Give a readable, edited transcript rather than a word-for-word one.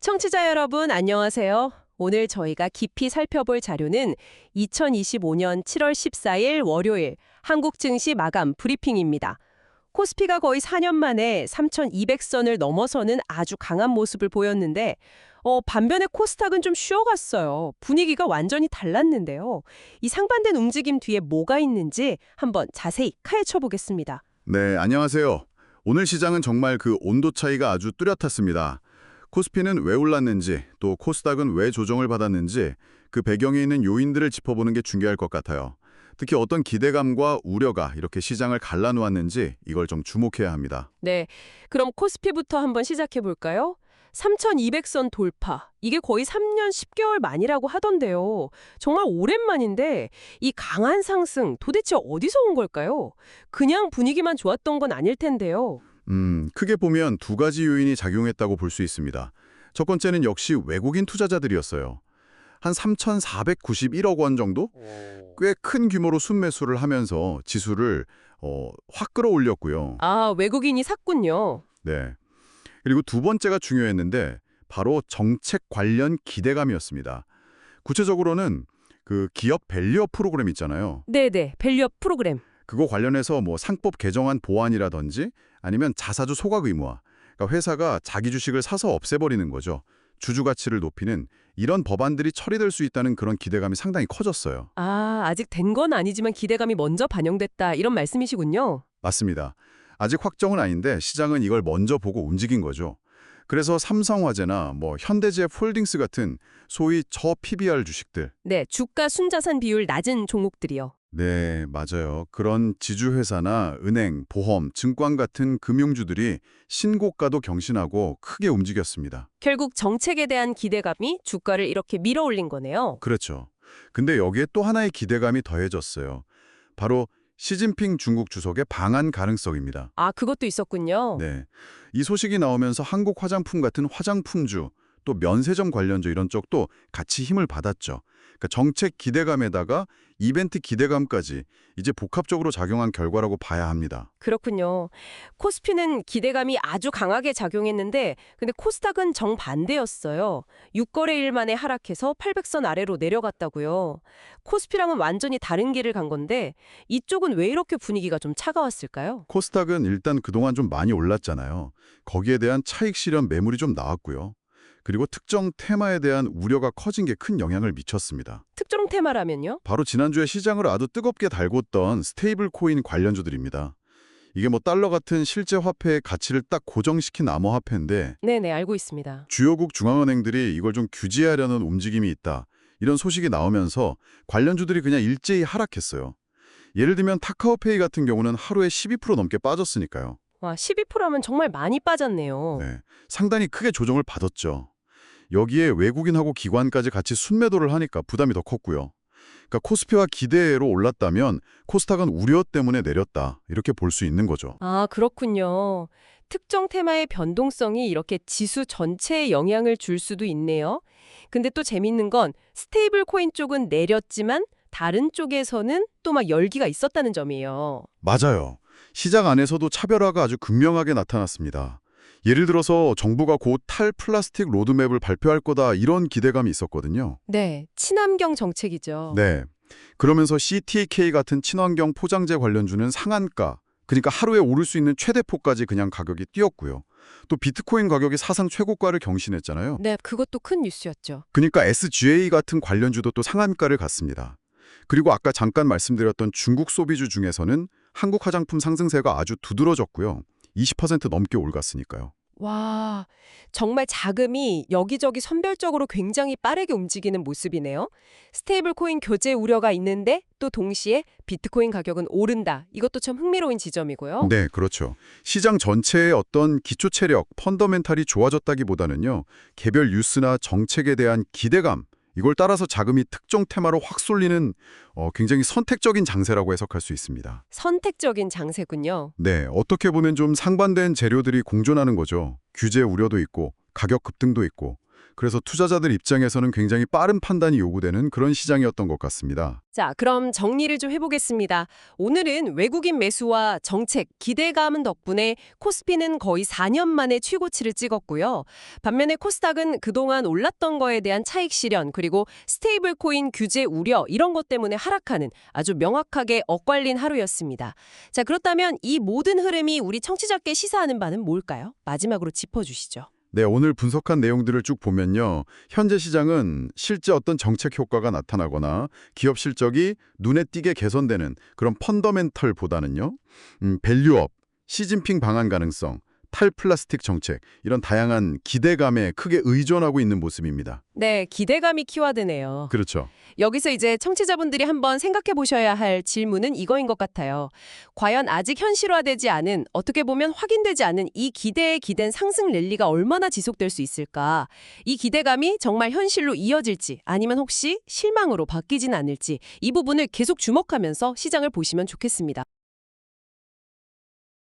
청취자 여러분, 안녕하세요. 오늘 저희가 깊이 살펴볼 자료는 2025년 7월 14일 월요일 한국 증시 마감 브리핑입니다. 코스피가 거의 4년 만에 3,200선을 넘어서는 아주 강한 모습을 보였는데 반면에 코스닥은 좀 쉬어갔어요. 분위기가 완전히 달랐는데요. 이 상반된 움직임 뒤에 뭐가 있는지 한번 자세히 파헤쳐 보겠습니다. 네, 안녕하세요. 오늘 시장은 정말 그 온도 차이가 아주 뚜렷했습니다. 코스피는 왜 올랐는지, 또 코스닥은 왜 조정을 받았는지 그 배경에 있는 요인들을 짚어보는 게 중요할 것 같아요. 특히 어떤 기대감과 우려가 이렇게 시장을 갈라놓았는지 이걸 좀 주목해야 합니다. 네, 그럼 코스피부터 한번 시작해 볼까요? 3,200선 돌파. 이게 거의 3년 10개월 만이라고 하던데요. 정말 오랜만인데 이 강한 상승 도대체 어디서 온 걸까요? 그냥 분위기만 좋았던 건 아닐 텐데요. 크게 보면 두 가지 요인이 작용했다고 볼 수 있습니다. 첫 번째는 역시 외국인 투자자들이었어요. 한 3,491억 원 정도? 꽤 큰 규모로 순매수를 하면서 지수를 확 끌어올렸고요. 아, 외국인이 샀군요. 네. 그리고 두 번째가 중요했는데 바로 정책 관련 기대감이었습니다. 구체적으로는 그 기업 밸류업 프로그램 있잖아요. 네네, 밸류업 프로그램. 그거 관련해서 뭐 상법 개정안 보완이라든지 아니면 자사주 소각 의무화. 그러니까 회사가 자기 주식을 사서 없애버리는 거죠. 주주 가치를 높이는 이런 법안들이 처리될 수 있다는 그런 기대감이 상당히 커졌어요. 아, 아직 된 건 아니지만 기대감이 먼저 반영됐다 이런 말씀이시군요. 맞습니다. 아직 확정은 아닌데 시장은 이걸 먼저 보고 움직인 거죠. 그래서 삼성화재나 뭐 현대제약 홀딩스 같은 소위 저 PBR 주식들. 네, 주가 순자산 비율 낮은 종목들이요. 네, 맞아요. 그런 지주회사나 은행, 보험, 증권 같은 금융주들이 신고가도 경신하고 크게 움직였습니다. 결국 정책에 대한 기대감이 주가를 이렇게 밀어올린 거네요. 그렇죠. 근데 여기에 또 하나의 기대감이 더해졌어요. 바로 시진핑 중국 주석의 방한 가능성입니다. 아, 그것도 있었군요. 네, 이 소식이 나오면서 한국 화장품 같은 화장품주, 또 면세점 관련주 이런 쪽도 같이 힘을 받았죠. 그러니까 정책 기대감에다가 이벤트 기대감까지 이제 복합적으로 작용한 결과라고 봐야 합니다. 그렇군요. 코스피는 기대감이 아주 강하게 작용했는데 근데 코스닥은 정반대였어요. 6거래일 만에 하락해서 800선 아래로 내려갔다고요. 코스피랑은 완전히 다른 길을 간 건데 이쪽은 왜 이렇게 분위기가 좀 차가웠을까요? 코스닥은 일단 그동안 좀 많이 올랐잖아요. 거기에 대한 차익 실현 매물이 좀 나왔고요. 그리고 특정 테마에 대한 우려가 커진 게 큰 영향을 미쳤습니다. 특정 테마라면요? 바로 지난주에 시장을 아주 뜨겁게 달궜던 스테이블 코인 관련주들입니다. 이게 뭐 달러 같은 실제 화폐의 가치를 딱 고정시킨 암호화폐인데 네네, 알고 있습니다. 주요국 중앙은행들이 이걸 좀 규제하려는 움직임이 있다. 이런 소식이 나오면서 관련주들이 그냥 일제히 하락했어요. 예를 들면 카카오페이 같은 경우는 하루에 12% 넘게 빠졌으니까요. 와, 12%면 정말 많이 빠졌네요. 네, 상당히 크게 조정을 받았죠. 여기에 외국인하고 기관까지 같이 순매도를 하니까 부담이 더 컸고요. 그러니까 코스피와 기대로 올랐다면 코스닥은 우려 때문에 내렸다. 이렇게 볼 수 있는 거죠. 아, 그렇군요. 특정 테마의 변동성이 이렇게 지수 전체에 영향을 줄 수도 있네요. 근데 또 재밌는 건 스테이블 코인 쪽은 내렸지만 다른 쪽에서는 또 막 열기가 있었다는 점이에요. 맞아요. 시장 안에서도 차별화가 아주 극명하게 나타났습니다. 예를 들어서 정부가 곧 탈플라스틱 로드맵을 발표할 거다 이런 기대감이 있었거든요. 네, 친환경 정책이죠. 네. 그러면서 CTK 같은 친환경 포장재 관련주는 상한가, 그러니까 하루에 오를 수 있는 최대폭까지 그냥 가격이 뛰었고요. 또 비트코인 가격이 사상 최고가를 경신했잖아요. 네, 그것도 큰 뉴스였죠. 그러니까 SGA 같은 관련주도 또 상한가를 갔습니다. 그리고 아까 잠깐 말씀드렸던 중국 소비주 중에서는 한국 화장품 상승세가 아주 두드러졌고요. 20% 넘게 올랐으니까요. 와, 정말 자금이 여기저기 선별적으로 굉장히 빠르게 움직이는 모습이네요. 스테이블 코인 교제 우려가 있는데 또 동시에 비트코인 가격은 오른다. 이것도 참 흥미로운 지점이고요. 네, 그렇죠. 시장 전체의 어떤 기초 체력, 펀더멘탈이 좋아졌다기보다는요. 개별 뉴스나 정책에 대한 기대감, 이걸 따라서 자금이 특정 테마로 확 쏠리는 굉장히 선택적인 장세라고 해석할 수 있습니다. 선택적인 장세군요. 네, 어떻게 보면 좀 상반된 재료들이 공존하는 거죠. 규제 우려도 있고 가격 급등도 있고 그래서 투자자들 입장에서는 굉장히 빠른 판단이 요구되는 그런 시장이었던 것 같습니다. 자, 그럼 정리를 좀 해보겠습니다. 오늘은 외국인 매수와 정책, 기대감 덕분에 코스피는 거의 4년 만에 최고치를 찍었고요. 반면에 코스닥은 그동안 올랐던 거에 대한 차익 실현, 그리고 스테이블 코인 규제 우려 이런 것 때문에 하락하는 아주 명확하게 엇갈린 하루였습니다. 자, 그렇다면 이 모든 흐름이 우리 청취자께 시사하는 바는 뭘까요? 마지막으로 짚어주시죠. 네, 오늘 분석한 내용들을 쭉 보면요. 현재 시장은 실제 어떤 정책 효과가 나타나거나 기업 실적이 눈에 띄게 개선되는 그런 펀더멘털보다는요. 밸류업, 시진핑 방한 가능성, 탈플라스틱 정책 이런 다양한 기대감에 크게 의존하고 있는 모습입니다. 네, 기대감이 키워드네요. 그렇죠. 여기서 이제 청취자분들이 한번 생각해 보셔야 할 질문은 이거인 것 같아요. 과연 아직 현실화되지 않은, 어떻게 보면 확인되지 않은 이 기대에 기댄 상승 랠리가 얼마나 지속될 수 있을까? 이 기대감이 정말 현실로 이어질지 아니면 혹시 실망으로 바뀌진 않을지 이 부분을 계속 주목하면서 시장을 보시면 좋겠습니다.